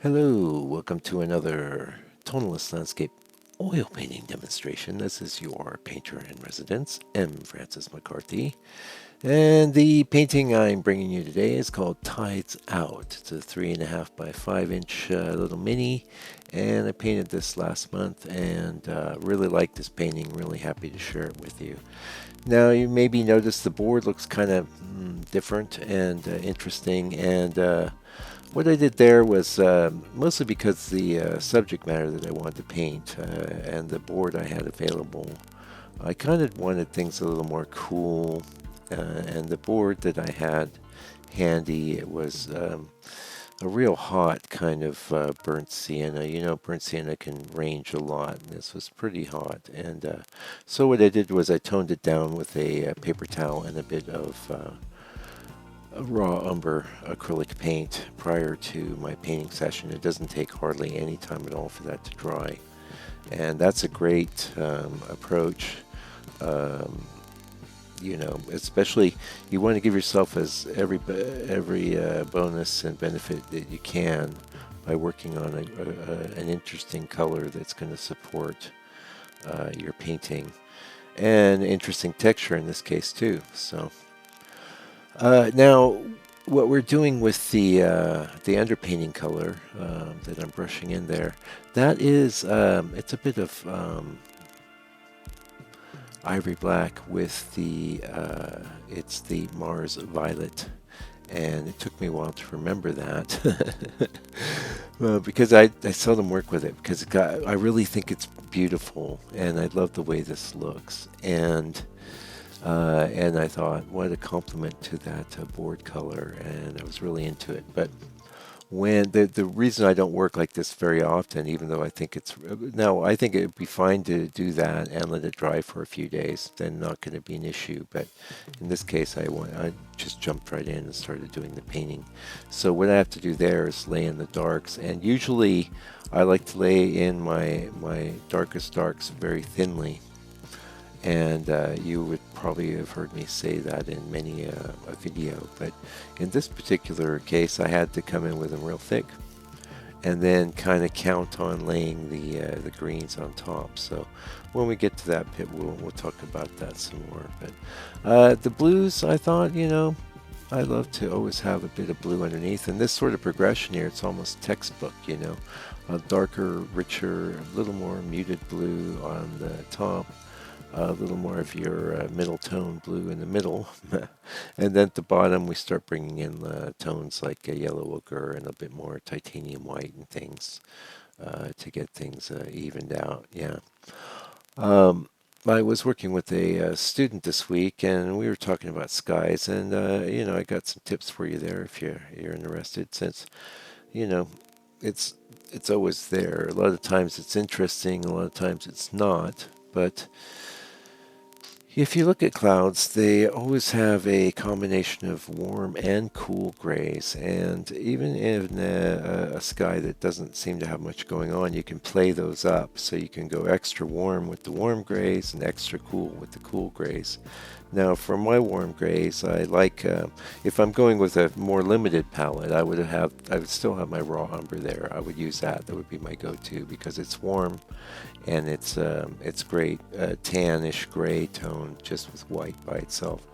Hello, welcome to another tonalist landscape oil painting demonstration. This is your painter in residence, M. Francis McCarthy. And the painting I'm bringing you today is called Tides Out. It's a 3.5 by 5 inch little mini, and I painted this last month and really like this painting. Really happy to share it with you. Now, you maybe noticed the board looks kind of different and interesting, and what I did there was mostly because the subject matter that I wanted to paint and the board I had available, I kind of wanted things a little more cool. And the board that I had handy, it was a real hot kind of burnt sienna. You know, burnt sienna can range a lot, and this was pretty hot. And so what I did was I toned it down with a paper towel and a bit of a raw umber acrylic paint prior to my painting session. It doesn't take hardly any time at all for that to dry, and that's a great approach. Um, you know, especially you want to give yourself as every bonus and benefit that you can by working on an interesting color that's going to support your painting, and interesting texture in this case too. So. Now, what we're doing with the underpainting color that I'm brushing in there, that is it's a bit of ivory black with the it's the Mars Violet, and it took me a while to remember that well, because I seldom work with it because I really think it's beautiful and I love the way this looks, and I thought, what a compliment to that board color, and I was really into it. But when the reason I don't work like this very often, even though I think it's now, I think it'd be fine to do that and let it dry for a few days. Then not going to be an issue. But in this case, I just jumped right in and started doing the painting. So what I have to do there is lay in the darks, and usually I like to lay in my darkest darks very thinly, and you would probably have heard me say that in many a video, but in this particular case I had to come in with them real thick and then kind of count on laying the greens on top. So when we get to that bit, we'll talk about that some more. But the blues, I thought, you know, I love to always have a bit of blue underneath, and this sort of progression here, it's almost textbook, you know, a darker, richer, a little more muted blue on the top, a little more of your middle tone blue in the middle. And then at the bottom we start bringing in tones like a yellow ochre and a bit more titanium white and things to get things evened out. Yeah. Um, I was working with a student this week, and we were talking about skies, and you know, I got some tips for you there if you're interested, since you know it's it's always there. A lot of times it's interesting, a lot of times it's not, but if you look at clouds, they always have a combination of warm and cool grays, and even in a sky that doesn't seem to have much going on, you can play those up. So you can go extra warm with the warm grays and extra cool with the cool grays. Now, for my warm grays, I like if I'm going with a more limited palette, I would still have my raw umber there. I would use that. That would be my go-to because it's warm and it's great tannish gray tone just with white by itself.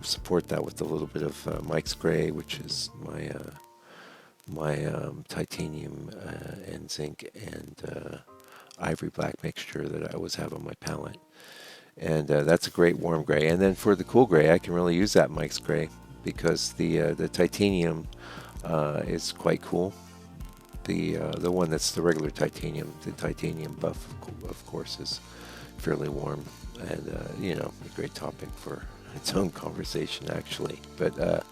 Support that with a little bit of Mike's Gray, which is my titanium and zinc and ivory black mixture that I always have on my palette. And that's a great warm gray. And then for the cool gray, I can really use that Mike's Gray because the titanium is quite cool. The one that's the regular titanium, the titanium buff, of course, is fairly warm, and you know, a great topic for its own conversation actually. But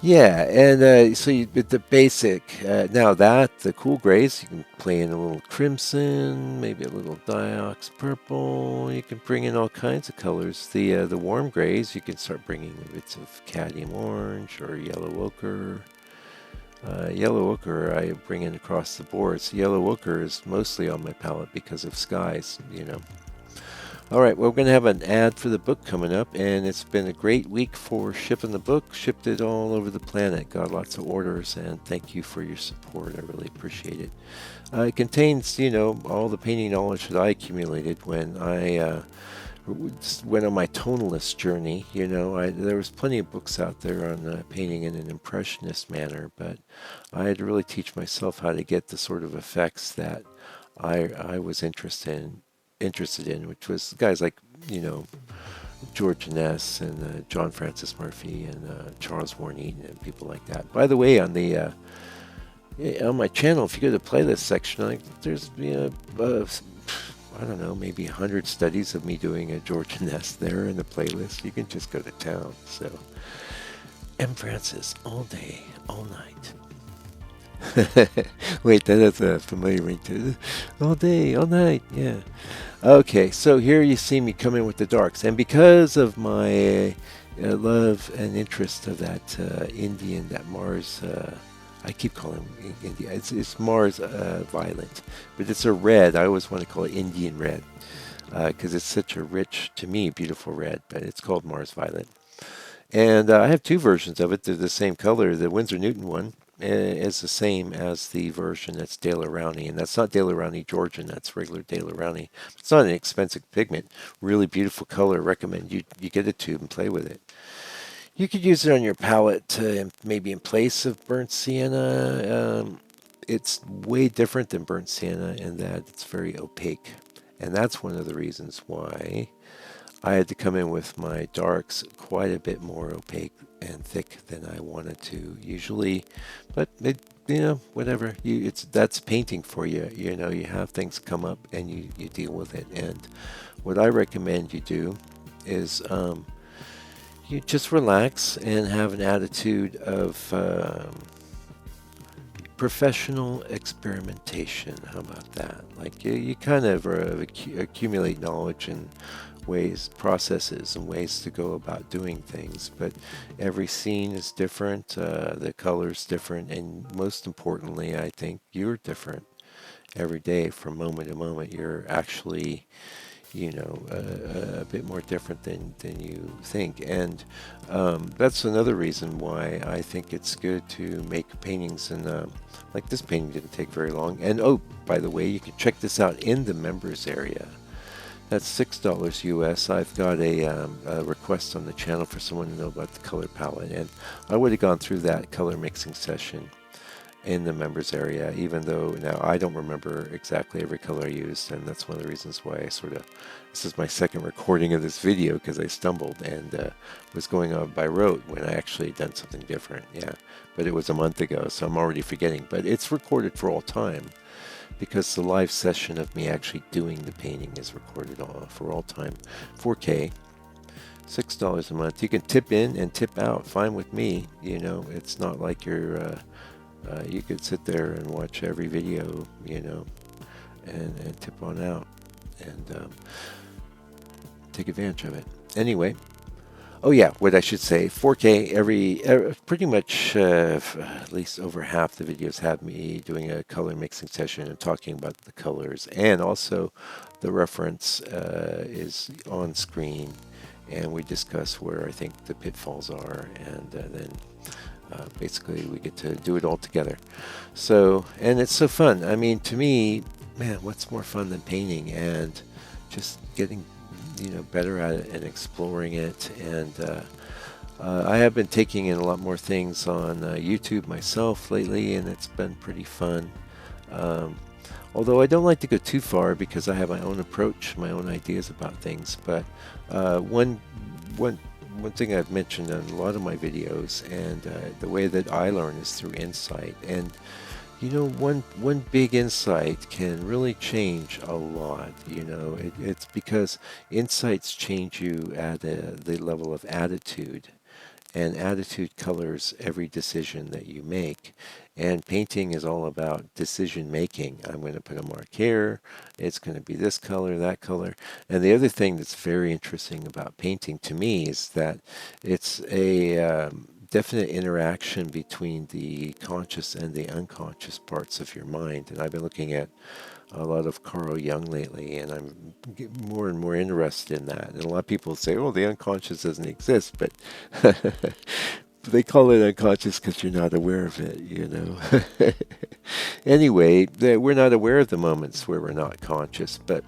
yeah, and so the basic, now that, the cool grays, you can play in a little crimson, maybe a little diox purple, you can bring in all kinds of colors. The warm grays, you can start bringing bits of cadmium orange or yellow ochre. Yellow ochre I bring in across the board. So yellow ochre is mostly on my palette because of skies, you know. All right, well, we're going to have an ad for the book coming up, and it's been a great week for shipping the book. Shipped it all over the planet, got lots of orders, and thank you for your support. I really appreciate it. It contains, all the painting knowledge that I accumulated when I went on my tonalist journey. There was plenty of books out there on painting in an impressionist manner, but I had to really teach myself how to get the sort of effects that I was interested in, which was guys like you know George Ness and John Francis Murphy and Charles Warren Eaton and people like that. By the way, on my channel, if you go to the playlist section, there's I don't know, maybe 100 studies of me doing a George Ness there in the playlist. You can just go to town. So M. Francis, all day, all night. Wait, that has a familiar ring to it. All day, all night, yeah. Okay, so here you see me come in with the darks. And because of my love and interest of that Indian, that Mars, I keep calling him India. It's Mars Violet, but it's a red. I always want to call it Indian red because it's such a rich, to me, beautiful red, but it's called Mars Violet. And I have two versions of it. They're the same color. The Winsor Newton one is the same as the version that's Daler Rowney, and that's not Daler Rowney Georgian. That's regular Daler Rowney. It's not an expensive pigment. Really beautiful color. Recommend you get a tube and play with it. You could use it on your palette to maybe in place of burnt sienna. It's way different than burnt sienna in that it's very opaque, and that's one of the reasons why I had to come in with my darks quite a bit more opaque and thick than I wanted to usually, but whatever. That's painting for you. You have things come up and you deal with it. And what I recommend you do is you just relax and have an attitude of professional experimentation. How about that? Like you kind of accumulate knowledge and processes, and ways to go about doing things. But every scene is different, the color's different, and most importantly, I think you're different every day from moment to moment. You're actually, a bit more different than you think. And that's another reason why I think it's good to make paintings. And like this painting didn't take very long. And oh, by the way, you can check this out in the members area. That's $6 US. I've got a request on the channel for someone to know about the color palette, and I would have gone through that color mixing session in the members area, even though now I don't remember exactly every color I used, and that's one of the reasons why this is my second recording of this video, because I stumbled and was going on by rote when I actually had done something different. Yeah, but it was a month ago, so I'm already forgetting, but it's recorded for all time, because the live session of me actually doing the painting is recorded for all time. 4K, $6 a month. You can tip in and tip out, fine with me. It's not like you could sit there and watch every video, and tip on out and take advantage of it. Anyway, oh yeah, what I should say, 4K pretty much at least over half the videos have me doing a color mixing session and talking about the colors, and also the reference is on screen, and we discuss where I think the pitfalls are, and then basically we get to do it all together. So, and it's so fun. I mean, to me, man, what's more fun than painting and just getting better at it and exploring it. And I have been taking in a lot more things on YouTube myself lately, and it's been pretty fun. Although I don't like to go too far because I have my own approach, my own ideas about things. But one thing I've mentioned in a lot of my videos, and the way that I learn is through insight. And one big insight can really change a lot. It's because insights change you at the level of attitude, and attitude colors every decision that you make. And painting is all about decision making. I'm going to put a mark here. It's going to be this color, that color. And the other thing that's very interesting about painting to me is that it's a definite interaction between the conscious and the unconscious parts of your mind. And I've been looking at a lot of Carl Jung lately, and I'm getting more and more interested in that. And a lot of people say, "Oh, the unconscious doesn't exist," but they call it unconscious because you're not aware of it, you know. Anyway, we're not aware of the moments where we're not conscious, but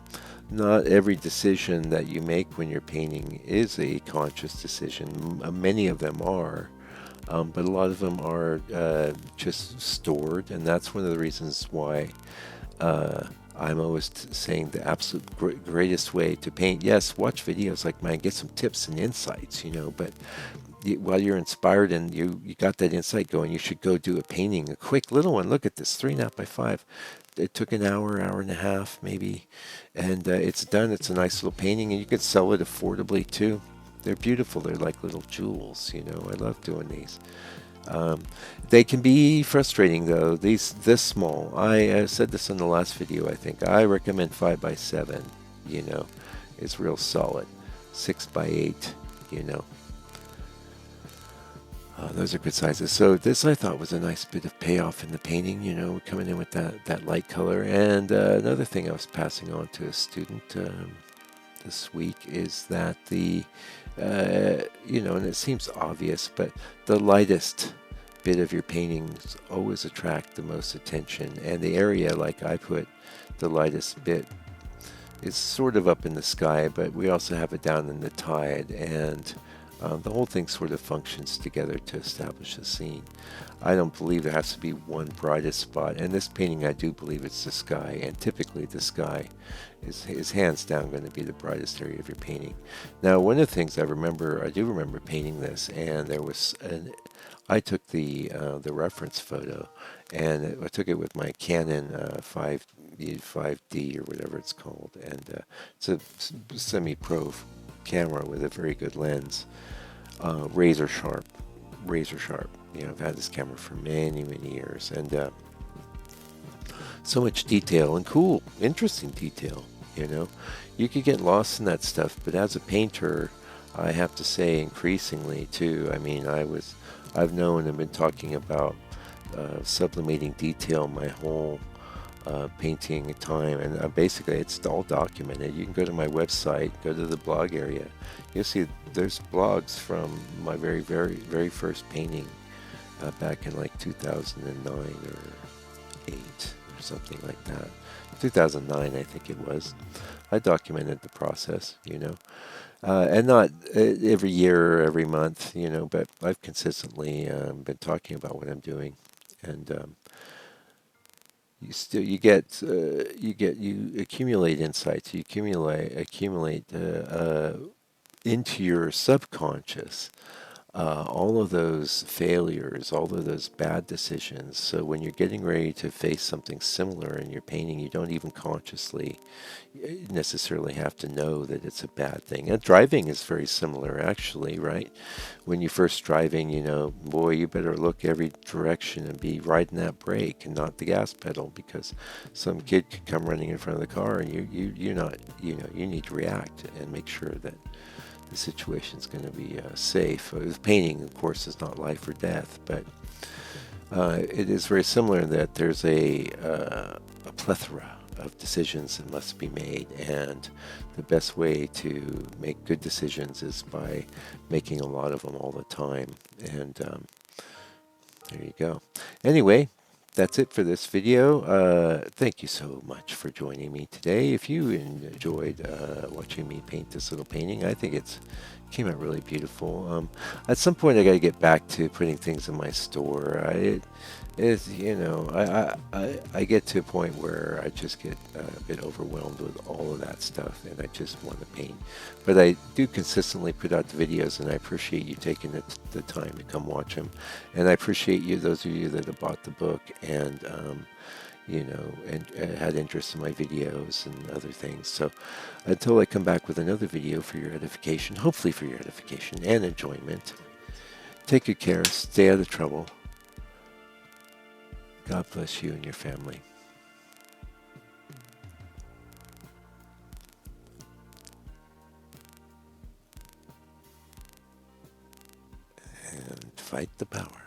not every decision that you make when you're painting is a conscious decision. Many of them are, but a lot of them are just stored, and that's one of the reasons why I'm always saying the absolute greatest way to paint. Yes, watch videos like mine, get some tips and insights, you know, but while you're inspired and you got that insight going, you should go do a painting, a quick little one. Look at this, 3.5 by 5. It took an hour, hour and a half maybe, and it's done. It's a nice little painting, and you could sell it affordably too. They're beautiful. They're like little jewels, you know. I love doing these. They can be frustrating though. This small. I said this in the last video. I think I recommend 5 by 7. You know, it's real solid. 6 by 8. You know. Those are good sizes. So this I thought was a nice bit of payoff in the painting, you know, coming in with that light color. And another thing I was passing on to a student this week is that you know, and it seems obvious, but the lightest bit of your paintings always attract the most attention. And the area, like I put the lightest bit, is sort of up in the sky, but we also have it down in the tide, and the whole thing sort of functions together to establish a scene. I don't believe there has to be one brightest spot. And this painting, I do believe it's the sky. And typically the sky is hands down going to be the brightest area of your painting. Now, one of the things I do remember painting this, and there was I took the reference photo, and I took it with my Canon 5D or whatever it's called. And it's a semi-pro camera with a very good lens. Razor sharp. You know, I've had this camera for many, many years, and so much detail and cool, interesting detail. You know, you could get lost in that stuff, but as a painter, I have to say, increasingly too. I mean, I've known and been talking about sublimating detail my whole painting time, and basically it's all documented. You can go to my website, go to the blog area. You'll see there's blogs from my very, very, very first painting back in like 2009 or 8 or something like that. 2009, I think it was. I documented the process, you know, and not every year or every month, you know, but I've consistently been talking about what I'm doing, and you accumulate insights, you accumulate into your subconscious all of those failures, all of those bad decisions. So when you're getting ready to face something similar in your painting, you don't even consciously necessarily have to know that it's a bad thing. And driving is very similar, actually, right? When you're first driving, you know, boy, you better look every direction and be riding that brake and not the gas pedal, because some kid could come running in front of the car, and you're not, you know, you need to react and make sure that the situation is going to be safe. Painting, of course, is not life or death, but it is very similar in that there's a plethora of decisions that must be made, and the best way to make good decisions is by making a lot of them all the time. And there you go. Anyway, that's it for this video. Thank you so much for joining me today. If you enjoyed watching me paint this little painting, I think it came out really beautiful. At some point, I got to get back to putting things in my store. You know, I get to a point where I just get a bit overwhelmed with all of that stuff, and I just want to paint. But I do consistently put out the videos, and I appreciate you taking the time to come watch them. And I appreciate you, those of you that have bought the book and you know, and had interest in my videos and other things. So until I come back with another video for your edification, hopefully for your edification and enjoyment, take good care, stay out of trouble. God bless you and your family. And fight the power.